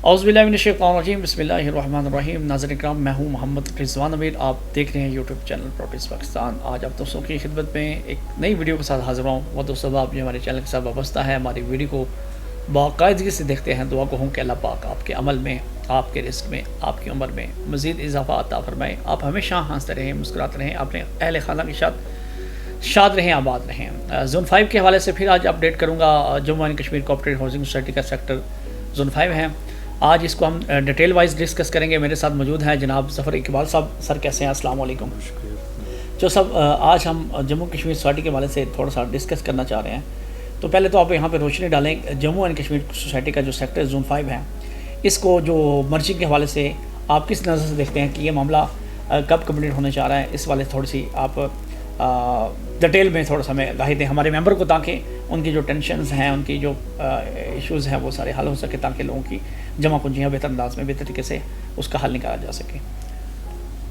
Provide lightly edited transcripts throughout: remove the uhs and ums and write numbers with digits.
اعوذ باللہ من الشیطان الرجیم، بسم اللہ الرحمن الرحیم۔ ناظرین کرام، میں ہوں محمد رضوان امیر، آپ دیکھ رہے ہیں یوٹیوب چینل پراپرٹیز پاکستان۔ آج آپ دوستوں کی خدمت میں ایک نئی ویڈیو کے ساتھ حاضر ہوں۔ وہ دوستوں آپ جو ہمارے چینل کے ساتھ وابستہ ہے، ہماری ویڈیو کو باقاعدگی سے دیکھتے ہیں، دعا کو ہوں کہ اللہ پاک آپ کے عمل میں، آپ کے رزق میں، آپ کی عمر میں مزید اضافہ عطا فرمائے۔ آپ ہمیشہ ہنستے رہیں، مسکراتے رہیں، اپنے اہل خانہ کے ساتھ شاد رہیں، آباد رہیں۔ زون 5 کے حوالے سے پھر آج اپڈیٹ کروں گا۔ Jammu and Kashmir cooperative housing society کا سیکٹر زون 5 ہے۔ آج اس کو ہم ڈیٹیل وائز ڈسکس کریں گے۔ میرے ساتھ موجود ہیں جناب ظفر اقبال صاحب۔ سر کیسے ہیں؟ السلام علیکم۔ جو سب آج ہم جموں کشمیر سوسائٹی کے حوالے سے تھوڑا سا ڈسکس کرنا چاہ رہے ہیں، تو پہلے تو آپ یہاں پہ روشنی ڈالیں۔ جموں اینڈ کشمیر سوسائٹی کا جو سیکٹر زون 5 ہے، اس کو جو مرجنگ کے حوالے سے آپ کس نظر سے دیکھتے ہیں کہ یہ معاملہ کب کمپلیٹ ہونے جا رہا ہے؟ اس والے تھوڑی سی آپ ڈیٹیل میں تھوڑا سا ہمیں راہ دیں ہمارے ممبر کو، تاکہ ان کی جو ٹینشنز ہیں، ان کی جو ایشوز ہیں، وہ سارے حل ہو سکے، تاکہ لوگوں کی جمع پونجیاں بہتر انداز میں، بہتر طریقے سے اس کا حل نکالا جا سکے۔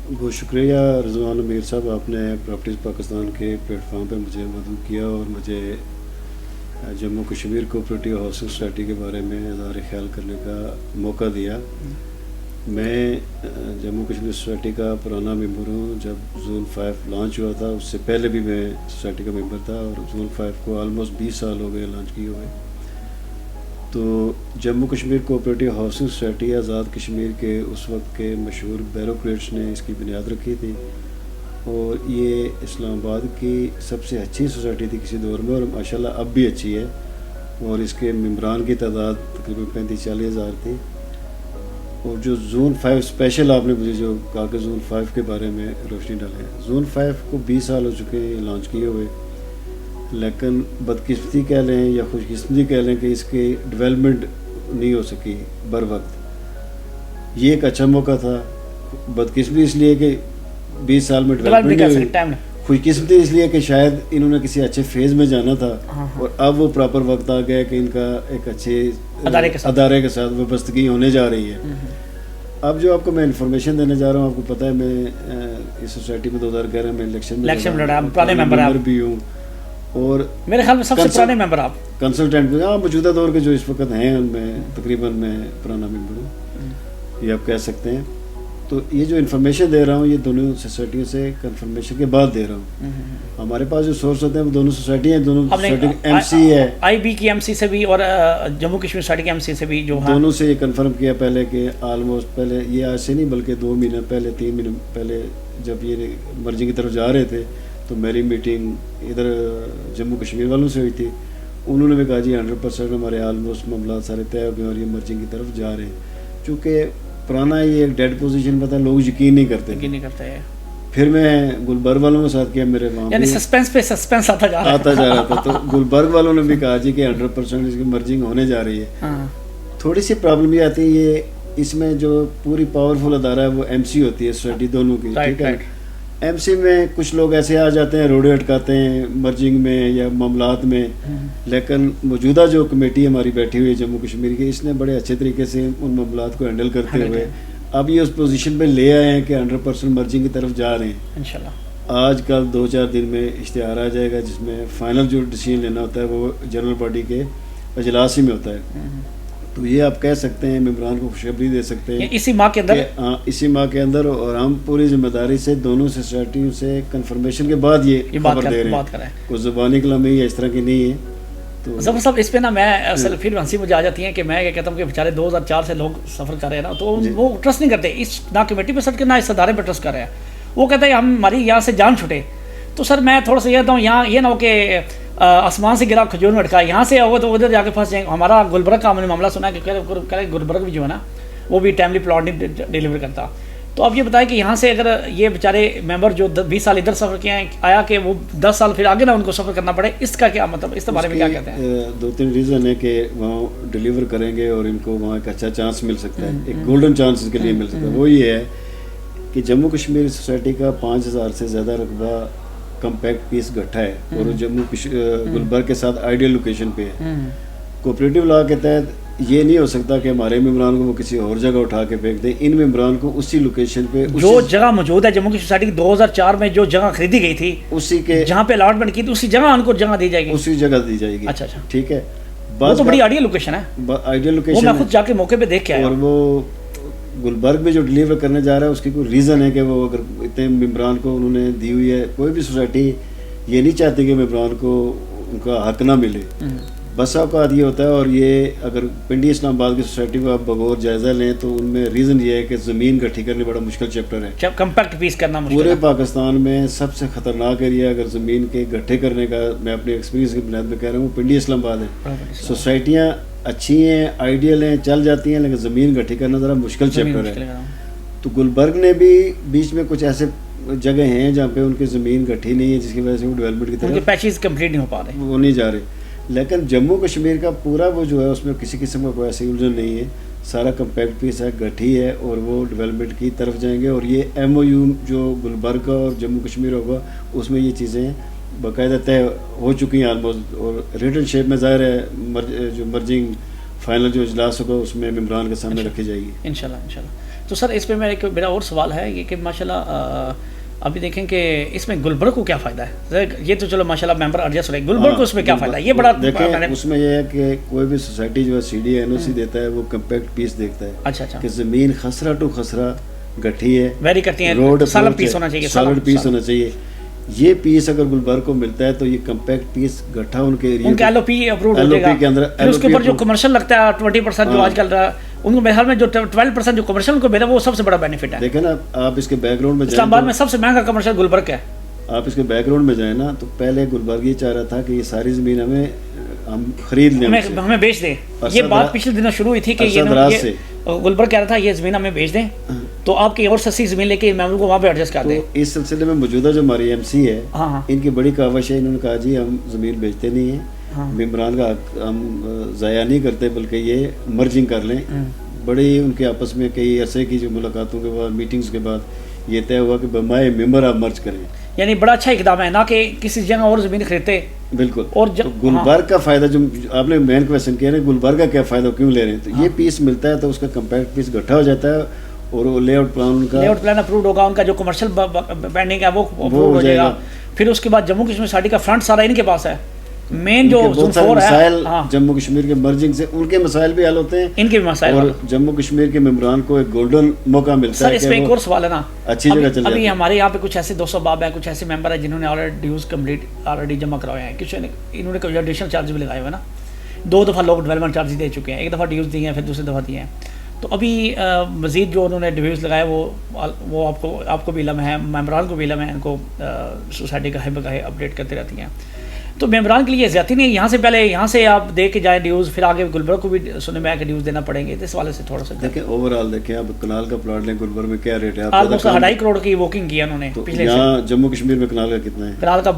بہت شکریہ رضوان امیر صاحب، آپ نے پراپرٹیز پاکستان کے پلیٹ فارم پہ مجھے مدعو کیا اور مجھے Jammu Kashmir cooperative housing society کے بارے میں اظہار خیال کرنے کا موقع دیا۔ میں جموں کشمیر سوسائٹی کا پرانا ممبر ہوں۔ جب زون 5 لانچ ہوا تھا، اس سے پہلے بھی میں سوسائٹی کا ممبر تھا، اور زون 5 کو آلموسٹ 20 سال ہو گئے لانچ کیے ہوئے۔ تو Jammu Kashmir cooperative housing society Azad Kashmir کے اس وقت کے مشہور بیوروکریٹس نے اس کی بنیاد رکھی تھی، اور یہ اسلام آباد کی سب سے اچھی سوسائٹی تھی کسی دور میں، اور ماشاءاللہ اب بھی اچھی ہے، اور اس کے ممبران کی تعداد تقریباً 35-40 ہزار تھی۔ اور جو زون 5 اسپیشل آپ نے مجھے جو کہا کہ زون 5 کے بارے میں روشنی ڈالیں، زون 5 کو 20 سال ہو چکے ہیں یہ لانچ کیے ہوئے، لیکن بدقسمتی کہہ لیں یا خوش قسمتی کہہ لیں کہ اس کی ڈیولپمنٹ نہیں ہو سکی بر وقت۔ یہ ایک اچھا موقع تھا۔ بدقسمتی اس لیے کہ 20 سال میں ڈیولپمنٹ نہیں ہوئی، خوش قسمتی اس لیے کہ شاید انہوں نے کسی اچھے فیز میں جانا تھا، اور اب وہ پراپر وقت آ گیا کہ ان کا ایک اچھے ادارے کے ساتھ وابستگی ہونے جا رہی ہے۔ اب جو آپ کو میں انفارمیشن دینے جا رہا ہوں، آپ کو پتہ ہے میں اس سوسائٹی میں 2011 میں الیکشن لڑا، پرانے ممبر بھی ہوں، اور میرے خیال میں سب سے پرانے ممبر آپ کنسلٹنٹ بھی۔ موجودہ دور کے جو اس وقت ہیں ان میں تقریباً میں پرانا ممبر ہوں، یہ آپ کہہ سکتے ہیں۔ تو یہ جو انفارمیشن دے رہا ہوں، یہ دونوں سوسائٹیوں سے کنفرمیشن کے بعد دے رہا ہوں۔ ہمارے پاس جو سورس ہوتے ہیں وہ دونوں سوسائٹی ہیں، دونوں سوسائٹی ایم سی ہے، آئی بی کی ایم سی سے بھی اور جموں کشمیر سوسائٹی کے ایم سی سے بھی، جو دونوں سے یہ کنفرم کیا پہلے کہ آلموسٹ پہلے، یہ آج سے نہیں بلکہ 2 مہینے پہلے 3 مہینے پہلے جب یہ مرجنگ کی طرف جا رہے تھے، تو میری میٹنگ ادھر جموں کشمیر والوں سے ہوئی تھی۔ انہوں نے بھی کہا جی 100% ہمارے آلموسٹ معاملات سارے طے ہو گئے اور یہ مرجنگ کی طرف جا رہے ہیں۔ چونکہ پرانا یہ ایک ڈیڈ پوزیشن پہ تھا، لوگ یقین نہیں کرتے۔ پھر میں گلبرگ والوں کے ساتھ کیا، میرے وہاں یعنی سسپینس پہ سسپینس آتا جا رہا تھا، تو گلبرگ والوں نے بھی کہا جی کہ 100% اس کی مرجنگ ہونے جا رہی ہے۔ تھوڑی سی پرابلم یہ آتی ہے، یہ اس میں جو پوری پاورفل ادارہ ہے وہ ایم سی ہوتی ہے سوسائٹی دونوں کی، ٹھیک ہے۔ ایم سی میں کچھ لوگ ایسے آ جاتے ہیں، روڑے اٹکاتے ہیں مرجنگ میں یا معاملات میں، لیکن موجودہ جو کمیٹی ہماری بیٹھی ہوئی ہے جموں کشمیر کی، اس نے بڑے اچھے طریقے سے ان معاملات کو ہینڈل کرتے ہوئے اب یہ اس پوزیشن پہ لے آئے ہیں کہ 100% مرجنگ کی طرف جا رہے ہیں انشاءاللہ۔ آج کل 2-4 دن میں اشتہار آ جائے گا، جس میں فائنل جو ڈیسیژن لینا ہوتا ہے وہ جنرل باڈی کے اجلاس ہی میں ہوتا ہے۔ تو یہ آپ کہہ سکتے ہیں، ممبران کو خوشخبری دے سکتے ہیں اسی ماہ کے اندر، ہاں اسی ماہ کے اندر، اور ہم پوری ذمہ داری سے دونوں سوسائٹیوں سے کنفرمیشن کے بعد یہ خبر دے رہے ہیں، کوئی زبانی کلامی یا اس طرح کی نہیں ہے۔ تو ظفر صاحب اس پہ نا میں اصل پھر ہنسی مجھے آ جاتی ہے کہ میں یہ کہتا ہوں کہ بیچارے 2004 سے لوگ سفر کر رہے ہیں نا، تو وہ ٹرسٹ نہیں کرتے اس نہ کمیٹی پہ سر کے نہ اس ادارے پہ ٹرسٹ کر رہے ہیں۔ وہ کہتے ہیں ہماری یہاں سے جان چھٹے۔ تو سر میں تھوڑا سا یہ کہتا ہوں، یہاں یہ نہ ہو کہ آسمان سے گرا کھجور میں اٹکا، یہاں سے ہوگا تو ادھر جا کے پھنس جائیں گے۔ ہمارا گلبرگ کا ہم نے معاملہ سنا ہے کہ گلبرگ بھی جو ہے نا وہ بھی ٹائملی پلاٹ نہیں ڈیلیور کرتا۔ تو اب یہ بتائیں کہ یہاں سے اگر یہ بیچارے ممبر جو 20 سال ادھر سفر کیے ہیں آیا کہ وہ 10 سال پھر آگے نہ ان کو سفر کرنا پڑے، اس کا کیا مطلب، اس کے بارے میں کیا کہتے ہیں؟ 2-3 ریزن ہے کہ وہاں ڈیلیور کریں گے اور ان کو وہاں ایک اچھا چانس مل سکتا ہے، ایک گولڈن چانس کے لیے مل سکتا ہے۔ وہ یہ ہے کہ جموں کشمیر سوسائٹی کا 5000 سے زیادہ رقبہ کمپیکٹ پیس گٹھا ہے، اور جموں گلبرگ کے ساتھ آئیڈیل لوکیشن پہ ہے۔ کوآپریٹو لا کے تحت یہ نہیں ہو سکتا کہ ہمارے ممبران کو وہ کسی اور جگہ اٹھا کے پھینک دیں، ان ممبران کو اسی لوکیشن پہ جو جگہ موجود ہے جموں کی سوسائٹی کی 2004 میں جو جگہ خریدی گئی تھی، اسی کے جہاں پہ الاٹمنٹ کی تھی اسی جگہ ان کو جگہ دی جائے گی، اسی جگہ دی جائے گی۔ اچھا ٹھیک ہے۔ وہ تو بڑی آئیڈیل لوکیشن ہے, آئیڈیل وہ لوکیشن میں خود جا کے موقع پہ دیکھ کے آیا. اور وہ گلبرگ میں جو ڈلیور کرنے جا رہا ہے اس کی کوئی ریزن ہے کہ وہ اگر اتنے ممبران کو انہوں نے دی ہوئی ہے. کوئی بھی سوسائٹی یہ نہیں چاہتی کہ ممبران کو ان کا حق نہ ملے. بس اوقات یہ ہوتا ہے, اور یہ اگر پنڈی اسلام آباد کی سوسائٹی کو آپ بغور جائزہ لیں تو ان میں ریزن یہ ہے کہ زمین گٹھی کرنے بڑا مشکل چیپٹر ہے. کمپیکٹ پیس کرنا مشکل پورے پاکستان میں سب سے خطرناک ایریا اگر زمین کے گٹھے کرنے کا, میں اپنے ایکسپیرینس کی بنیاد میں کہہ رہا ہوں, وہ پنڈی اسلام آباد ہے. سوسائٹیاں اچھی ہیں, آئیڈیل ہیں, چل جاتی ہیں, لیکن زمین گٹھی کرنا ذرا مشکل چیپٹر ہے. تو گلبرگ نے بھی بیچ میں کچھ ایسے جگہ ہیں جہاں پہ ان کی زمین گٹھی نہیں ہے, جس کی وجہ سے وہ ڈیولپمنٹ کی طرف پیچز کمپلیٹ نہیں ہو پا رہے, وہ نہیں جا رہے. لیکن جموں کشمیر کا پورا وہ جو ہے اس میں کسی قسم کا کوئی ایسی الجھن نہیں ہے, سارا کمپیکٹ پیس ہے, گٹھی ہے, اور وہ ڈیولپمنٹ کی طرف جائیں گے. اور یہ ایم او یو جو گلبرگ کا اور جموں کشمیر ہوگا اس میں یہ چیزیں باقاعدہ طے ہو چکی ہیں آلموسٹ, اور ریٹن شیپ میں ظاہر ہے جو مرجنگ فائنل جو اجلاس ہوگا اس میں ممبران کے سامنے رکھی جائے گی انشاءاللہ. تو سر اس پہ میرا اور سوال ہے یہ کہ ماشاءاللہ ابھی دیکھیں کہ اس میں گلبرگ کو کیا فائدہ ہے؟ یہ تو چلو ماشاءاللہ ممبر ایڈجسٹ ہو رہے, گلبرگ کو اس میں کیا فائدہ ہے؟ یہ بڑا دیکھیں اس میں یہ ہے کہ کوئی بھی سوسائٹی جو ہے سی ڈی این او سی دیتا ہے وہ کمپیکٹ پیس دیکھتا ہے. اچھا کہ زمین خسرہ ٹو خسرہ گٹھی ہے, ویری کرتی ہیں, روڈ سالڈ پیس ہونا چاہیے, سالڈ پیس ہونا چاہیے. یہ پیس اگر گلبرگ کو ملتا ہے تو یہ کمپیکٹ پیس گٹھا ان کے ایریا, ان کے ایل او پی اپروڈ ہو جائے گا. پھر اس کے اوپر جو کمرشل لگتا ہے 20% جو آج کل رہا ہے, ان کو میرے خیال میں جو 12% جو کمرشل ان کو ملا وہ سب سے بڑا بینیفٹ ہے. دیکھیں نا آپ اس کے بیک گراؤنڈ میں جائیں, اسلام آباد میں سب سے مہنگا کمرشل گلبرگ ہے. آپ اس کے بیک گراؤنڈ میں جائیں نا تو پہلے گلبرگ یہ چاہ رہا تھا کہ یہ ساری زمین ہم خرید لیں, ہمیں بیچ دیں. یہ بات پچھلے دنوں شروع ہوئی تھی کہ یہ گلبرگ کہہ رہا تھا یہ زمین ہمیں بیچ دیں تو آپ کی اور سستی زمین لے کے ممبروں کو وہاں پہ ایڈجسٹ کر دیں. اس سلسلے میں موجودہ جو ہماری ایم سی ہے ان کی بڑی کاوش ہے, انہوں نے کہا جی ہم زمین بیچتے نہیں ہیں, ممبران کا ہم ضائع نہیں کرتے بلکہ یہ مرجنگ کر لیں. بڑی ان کے آپس میں کئی عرصے کی جو ملاقاتوں کے بعد میٹنگز کے بعد یہ طے ہوا کہ بمائے ممبر آپ مرج کریں. یعنی بڑا اچھا اقدام ہے, نہ کہ کسی جگہ اور زمین خریدتے. بالکل. اور گلبرگ کا فائدہ جو آپ نے مین کویشچن کیا نا, گلبرگ کا کیا فائدہ کیوں لے رہے ہیں, تو یہ پیس ملتا ہے تو اس کا کمپیکٹ پیس گٹھا ہو جاتا ہے اور وہ لے آؤٹ پلان اپروڈ ہوگا, ان کا جو کمرشل بینڈنگ ہے وہ اپروڈ ہو جائے گا. پھر اس کے بعد جموں کشمیر سوسائٹی کا فرنٹ سارا ان کے پاس ہے. مین جو زون 4 ہے جموں کشمیر کے مرجنگ سے ان کے مسائل بھی حل ہوتے ہیں, ان کے بھی مسائل, اور جموں کشمیر کے ممبران کو ایک گولڈن موقع ملتا ہے. سر اس پہ ایک اور سوال ہے نا, اچھی جگہ چل ابھی ہمارے یہاں پہ کچھ ایسے 200 باب ہیں, کچھ ایسے ممبر ہیں جنہوں نے آلریڈی ڈیوز کمپلیٹ آلریڈی جمع کروائے ہیں, کچھ انہوں نے کوئی ایڈیشنل چارج بھی لگائے ہوئے نا, 2 دفعہ لوگ ڈیولپمنٹ چارج دے چکے ہیں, 1 دفعہ ڈیوز دیے ہیں پھر دوسری دفعہ دیے ہیں. تو ابھی مزید جو انہوں نے ڈیوز لگائے وہ آپ کو بھی علم ہے, ممبران کو بھی علم ہے, ان کو سوسائٹی کا ہے اپڈیٹ کرتے رہتی ہیں. تو ممبران کے لیے زیادتی نہیں ہے, یہاں سے پہلے یہاں سے آپ دے کے جائیں ڈیوز, پھر آگے گلبرگ کو بھی سننے میں آیا کہ ڈیوز دینا پڑیں گے. اس والے سے تھوڑا سا دیکھیں اوور آل دیکھیں آپ کنال کا پلاٹ لیں, گلبرگ میں کیا ریٹ ہے؟ آلموسٹ 2.5 کروڑ کی بکنگ کی انہوں نے پچھلے سے. یہاں جموں کشمیر میں کنال کا کتنا ہے؟ کنال کا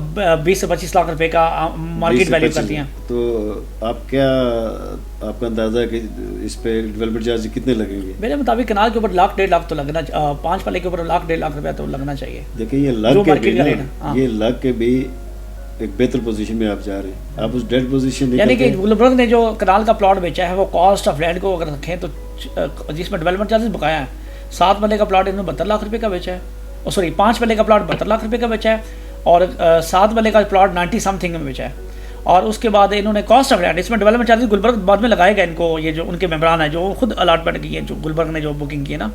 20 سے 25 لاکھ روپے کا مارکیٹ ویلیو کرتی ہیں. تو آپ کا اندازہ ہے کہ اس پہ ڈیولپمنٹ چارج کتنے لگیں گے؟ میرے مطابق کنال کے اوپر 1.5 لاکھ تو لگنا, 5 پلے کے اوپر 1.5 لاکھ روپیہ تو لگنا چاہیے. دیکھیں یہ لگ کے بھی ایک بہتر پوزیشن میں آپ جا رہے ہیں, آپ اس ڈیڈ پوزیشن نہیں, یعنی کہ گلبرگ نے جو کنال کا پلاٹ بیچا ہے وہ کاسٹ آف لینڈ کو اگر رکھیں تو جس میں ڈیولپمنٹ چارجز بقایا ہے, 7 پلے کا پلاٹ انہوں نے 72 لاکھ روپے کا بیچا ہے, سوری 5 پلے کا پلاٹ 72 لاکھ روپے کا بیچا ہے, اور 7 پلے کا پلاٹ 90 سم تھنگ میں بیچا ہے. اور اس کے بعد انہوں نے کاسٹ آف لینڈ, اس میں ڈیولپمنٹ چارجز گلبرگ بعد میں لگائے گا ان کو, یہ جو ان کے ممبران ہیں جو خود الاٹمنٹ کی ہے, جو گلبرگ نے جو بکنگ کی ہے نا,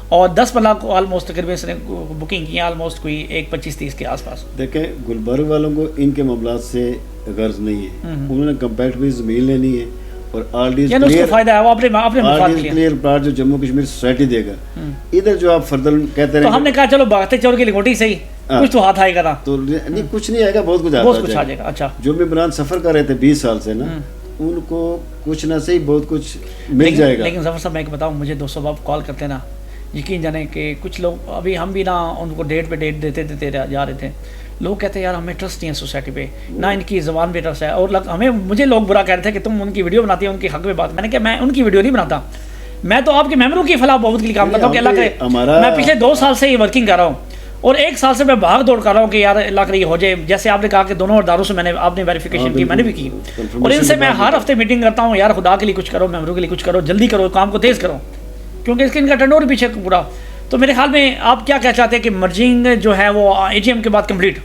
اور 10 لاکھ کو آلموسٹ تقریباً اس نے بکنگ کی ہے, آلموسٹ کوئی 25-30 کے آس پاس. دیکھیں گلبرگ والوں کو ان کے معاملات سے غرض نہیں ہے, انہوں نے کمپیکٹ بھی زمین لینی ہے, اور آلریڈی فائدہ ہے وہ اپنے کلیئر پلاٹ جو جموں کشمیر سوسائٹی دے گا. ادھر جو آپ فردر کہتے رہے, ہم نے کہا چلو بھاگتے چور کی لنگوٹی سے ہی کچھ تو ہاتھ آئے گا نا, تو نہیں کچھ نہیں آئے گا, بہت کچھ آ جائے گا. اچھا جو ممبران سفر کر رہے تھے 20 سال سے نا, ان کو کچھ نہ صحیح بہت کچھ مل جائے گا. لیکن ظفر صاحب میں ایک بتاؤں, مجھے 200 باب کال کرتے نا, یقین جانے کہ کچھ لوگ ابھی ہم بھی نا ان کو ڈیٹ پہ ڈیٹ دیتے جا رہے تھے, لوگ کہتے ہیں یار ہمیں ٹرسٹ نہیں ہے سوسائٹی پہ, نہ ان کی زبان پہ ٹرسٹ ہے, اور مجھے لوگ برا کہہ رہے تھے کہ تم ان کی ویڈیو بناتی ہیں ان کے حق میں بات. میں نے کہا میں ان کی ویڈیو نہیں بناتا, میں تو آپ کے ممبروں کی فلاح بہت کے لیے کام کرتا ہوں کہ اللہ کرے. میں پچھلے 2 سال سے یہ ورکنگ کر رہا ہوں, اور 1 سال سے میں بھاگ دوڑ کر رہا ہوں کہ یار اللہ کرے ہو جائے. جیسے آپ نے کہا کہ دونوں اداروں سے آپ نے ویریفیکیشن کی, میں نے بھی کی, اور ان سے میں ہر ہفتے میٹنگ کرتا ہوں, یار خدا کے لیے کچھ کرو, ممبروں کے لیے کچھ کرو, جلدی کرو, کام کو تیز کرو, کیونکہ اس کے ان کا ٹرن اوور پیچھے پورا. تو میرے خیال میں آپ کیا چاہتے ہیں کہ مرجنگ جو ہے وہ اے جی ایم کے بعد کمپلیٹ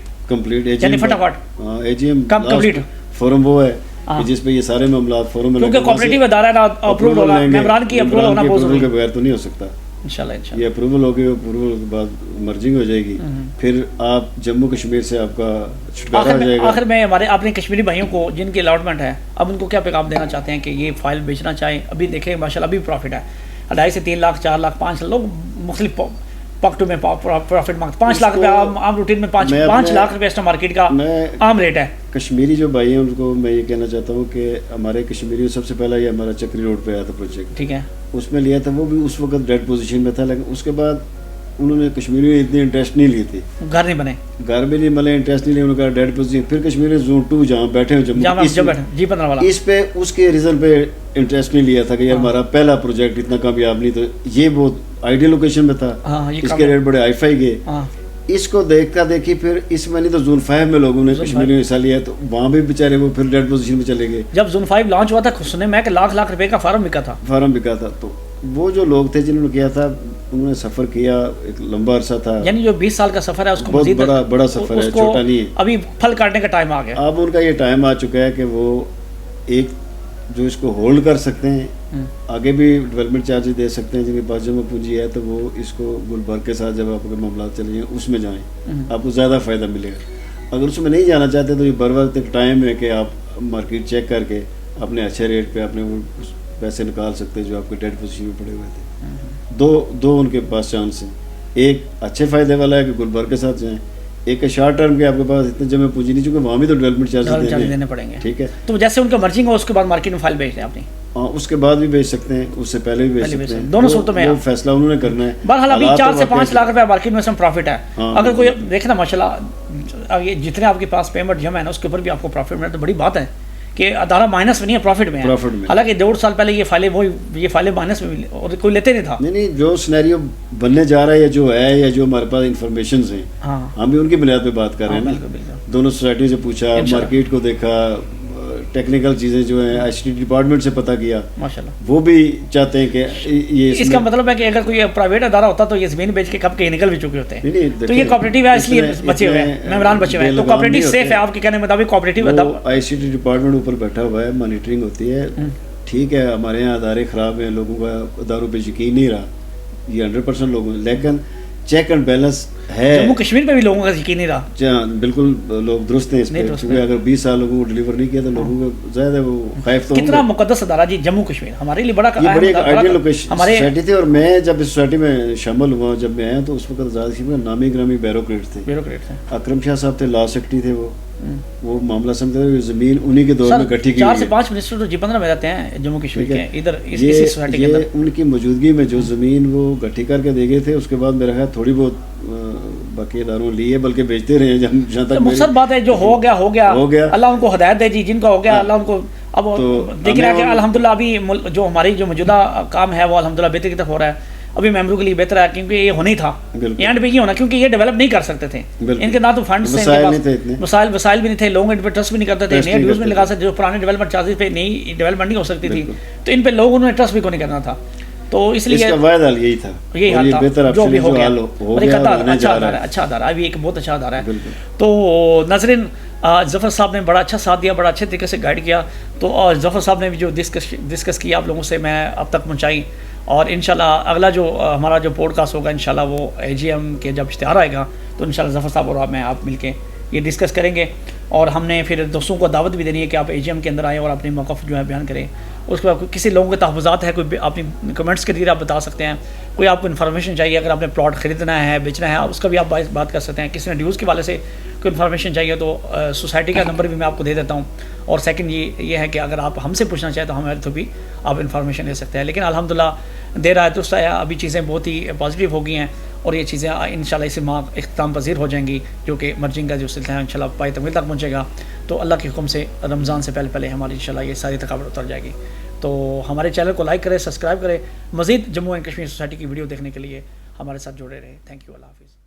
یعنی فٹافٹ اے جی ایم کمپلیٹ فورم وہ ہے کہ جس پہ یہ سارے معاملات فورم میں کیونکہ کوآپریٹو ادارہ ہے نا اپروول ہوگا, ممبران کی اپروول ہونا بہت ضروری ہے, کے بغیر تو نہیں ہو سکتا انشاءاللہ یہ اپروول ہوگی, اپروول کے بعد مرجنگ ہو جائے گی, پھر آپ جموں کشمیر سے آپ کا چھٹکارا ہو جائے گا. آخر میں ہمارے اپنے کشمیری بھائیوں کو جن کی الاٹمنٹ ہے, اب ان کو کیا پیغام دینا چاہتے ہیں کہ یہ فائل بیچنا چاہیں؟ ابھی دیکھیں ماشاءاللہ ابھی پروفٹ ہے, 2.5 سے 3 لاکھ 4 لاکھ 5 لوگ مختلف پاکٹوں میں پروفٹ مانگتے. 5 لاکھ روپے عام روٹین میں 5 لاکھ روپے اس مارکیٹ کا عام ریٹ ہے. کشمیری جو بھائی ہیں ان کو میں یہ کہنا چاہتا ہوں کہ ہمارے کشمیری سب سے پہلا یہ ہمارا چکری روڈ پہ آیا تھا پروجیکٹ, ٹھیک ہے, اس میں لیا تھا, وہ بھی اس وقت ڈیڈ پوزیشن میں تھا, لیکن اس کے بعد انہوں نے کشمیری میں اتنی انٹرسٹ نہیں لی تھی, گھر بھی نہیں بنے, انٹرسٹ نہیں لیا, انہوں نے کہا ڈیڈ پوزیشن. پھر کشمیری زون 2 جہاں بیٹھے ہیں جموں, اس پہ اس کے ریزن پہ انٹرسٹ نہیں لیا تھا کہ یار ہمارا پہلا پروجیکٹ اتنا کامیاب نہیں, تو یہ بہت آئیڈیل لوکیشن میں تھا, اس کے ریٹ بڑے ہائی فائی گئے. اس کو دیکھی پھر اس میں نہیں تو زون 5 میں لوگوں نے کشمیری میں حصہ لیا, تو وہاں بھی بیچارے وہ پھر ڈیڈ پوزیشن میں چلے گئے. جب زون 5 لانچ ہوا تھا سنے میں کہ لاکھ روپے کا فارم بکا تھا. تو وہ جو لوگ تھے جنہوں نے کیا تھا, انہوں نے سفر کیا, ایک لمبا عرصہ تھا, یعنی جو 20 سال کا سفر ہے اس کو بہت بڑا سفر ہے, چھوٹا نہیں ہے. ابھی پھل کاٹنے کا ٹائم آ گیا. اب ان کا یہ ٹائم آ چکا ہے کہ وہ ایک جو اس کو ہولڈ کر سکتے ہیں, آگے بھی ڈیولپمنٹ چارجز دے سکتے ہیں, جن کے پاس جمع پونجی ہے, تو وہ اس کو گلبرگ کے ساتھ جب آپ کے معاملات چلے جائیں اس میں جائیں, آپ کو زیادہ فائدہ ملے گا. اگر اس میں نہیں جانا چاہتے تو یہ بر وقت ایک ٹائم ہے کہ آپ مارکیٹ چیک کر کے اپنے اچھے ریٹ پہ اپنے وہ پیسے نکال سکتے ہیں جو آپ کے ڈیڈ پوزیشن میں پڑے ہوئے تھے. دو ان کے پاس چانس ہیں, ایک اچھے فائدے والا ہے کہ گلبرگ کے ساتھ جائیں, ایک شارٹ ٹرم کے آپ کے پاس اتنے جمع پونجی نہیں, چونکہ وہاں بھی تو ڈیولپمنٹ چارجز دینے پڑیں گے, ٹھیک ہے. تو جیسے ان کا مرجنگ ہو اس کے بعد مارکیٹ میں فائل بیچ دیں اپنی, ہاں اس کے بعد بھی بیچ سکتے ہیں, اس سے پہلے بھی بیچ سکتے ہیں, دونوں صورتوں میں وہ فیصلہ انہوں نے کرنا ہے. بہرحال ابھی 4 سے 5 لاکھ روپے مارکیٹ میں پروفٹ ہے. اگر کوئی دیکھنا ماشاءاللہ جتنے آپ کے پاس پیمنٹ جمع ہے نا اس کے اوپر بھی آپ کو پروفٹ ملے, تو بڑی بات ہے کہ ادارہ مائنس میں نہیں ہے, پروفٹ میں ہے. حالانکہ 1.5 سال پہلے یہ فائلیں مائنس میں اور کوئی لیتے نہیں تھا. نہیں جو سینیریو بننے جا رہا ہے, یا جو ہے, یا جو ہمارے پاس انفارمیشنز ہیں, ہم بھی ان کی بنیاد پہ بات کر رہے ہیں نا. دونوں سوسائٹی سے پوچھا, مارکیٹ کو دیکھا, ٹیکنیکل چیزیں جو ہیں آئی سی ٹی ڈپارٹمنٹ سے پتہ کیا, ماشاءاللہ وہ بھی چاہتے ہیں کہ یہ اس کا مطلب ہے کہ اگر کوئی پرائیویٹ ادارہ ہوتا تو یہ زمین بیچ کے کب کے نکل بھی چکے ہوتے ہیں. تو یہ کوآپریٹو ہے اس لیے بچے ہوئے ہیں, ممبران بچے ہوئے ہیں, تو کوآپریٹو سیف ہے آپ کے کہنے مطابق. کوآپریٹو آئی سی ٹی ڈپارٹمنٹ اوپر بیٹھا ہوا ہے, مانیٹرنگ ہوتی ہے, ٹھیک ہے. ہمارے یہاں ادارے خراب ہیں, لوگوں کا اداروں پہ یقین نہیں رہا, یہ 100% لوگوں, لیکن چیک اینڈ بیلنس ہے. جموں کشمیر پہ بھی لوگوں کا یقین نہیں رہا. جہاں بالکل لوگ درست ہیں اس پہ, کیونکہ اگر 20 سال لوگوں کو ڈلیور نہیں کیا تو لوگوں کو زیادہ وہ خائف تو کتنا مقدس ادارہ جی جموں کشمیر ہمارے لیے بڑا آئیڈیل لوکیشن سوسائٹی تھی. اور میں جب اس سوسائٹی میں شامل ہوا, جب میں آیا تو اس وقت زیادہ سی نامی گرامی بیوروکریٹ تھے. اکرم شاہ صاحب تھے, لا سیکٹری تھے, وہ معاملہ سمجھتے ہیں زمین انہی کے دور میں اکٹھی کی 4 سے 5 منسٹر تو G15 میں رہتے ہیں جموں کشمیر کے ادھر اسی سوسائٹی کے اندر. ان کی موجودگی میں جو زمین وہ گٹھی کر کے دے گئے تھے, اس کے بعد میرا خیال تھوڑی بہت باقی اداروں لیے, بلکہ بیچتے رہے جہاں تک مقصد بات ہے. جو ہو گیا اللہ ان کو ہدایت دے دی, جن کا ہو گیا اللہ ان کو. اب دیکھ رہا ہے کہ الحمدللہ ابھی جو ہماری جو موجودہ کام ہے وہ الحمدللہ بہتر کی طرف ہو رہا ہے. ابھی ممبروں کے لیے بہتر ہے کیونکہ یہ ہونا ہی تھا, اینڈ پہ یہ ہونا, کیونکہ یہ ڈیولپ نہیں کر سکتے تھے. ان کے نہ تو فنڈس تھے, وسائل بھی نہیں تھے, لوگوں ان پہ ٹرسٹ بھی نہیں کرتے تھے, نئے ڈیوز میں لگا سکتے, جو پرانے ڈیولپمنٹ چارجز پہ نئی ڈیولپمنٹ نہیں ہو سکتی تھی, تو ان پہ لوگوں نے ٹرسٹ بھی کو نہیں کرنا تھا. تو اس لیے یہی تھا, یہی حال تھا جو بھی ہو گیا. اچھا ادارہ ابھی ایک بہت اچھا ادارہ ہے. تو ناظرین ظفر صاحب نے بڑا اچھا ساتھ دیا, بڑا اچھے طریقے سے گائیڈ کیا. تو ظفر صاحب نے بھی جو ڈسکس کیا آپ لوگوں سے میں اب تک پہنچائی. اور انشاءاللہ اگلا جو ہمارا جو پوڈ کاسٹ ہوگا انشاءاللہ وہ AGM کے جب اشتہار آئے گا تو انشاءاللہ ظفر صاحب اور میں آپ مل کے یہ ڈسکس کریں گے. اور ہم نے پھر دوستوں کو دعوت بھی دینی ہے کہ آپ AGM کے اندر آئیں اور اپنے موقف جو ہے بیان کریں. اس کے بعد کسی لوگوں کے تحفظات ہے, کوئی اپنی کمنٹس کے ذریعے آپ بتا سکتے ہیں. کوئی آپ کو انفارمیشن چاہیے, اگر آپ نے پلاٹ خریدنا ہے, بیچنا ہے, اس کا بھی آپ بات کر سکتے ہیں. کسی نے ڈیوز کے والے سے کوئی انفارمیشن چاہیے تو سوسائٹی کا نمبر بھی میں آپ کو دے دیتا ہوں. اور سیکنڈ یہ ہے کہ اگر آپ ہم سے پوچھنا چاہیں تو ہمارے تو بھی آپ انفارمیشن لے سکتے ہیں. لیکن الحمدللہ دیر آئے درست آیا, ابھی چیزیں بہت ہی پازیٹیو ہو گئی ہیں اور یہ چیزیں انشاءاللہ اس ماہ اختتام پذیر ہو جائیں گی, جو کہ مرجنگ کا جو سلسلہ ہے انشاءاللہ پائے تکمیل تک پہنچے گا. تو اللہ کے حکم سے رمضان سے پہلے ہماری انشاءاللہ یہ ساری تھکاوٹ اتر جائے گی. تو ہمارے چینل کو لائک کریں, سبسکرائب کریں. مزید جموں اینڈ کشمیر سوسائٹی کی ویڈیو دیکھنے کے لیے ہمارے ساتھ جڑے رہیں. تھینک یو, اللہ حافظ.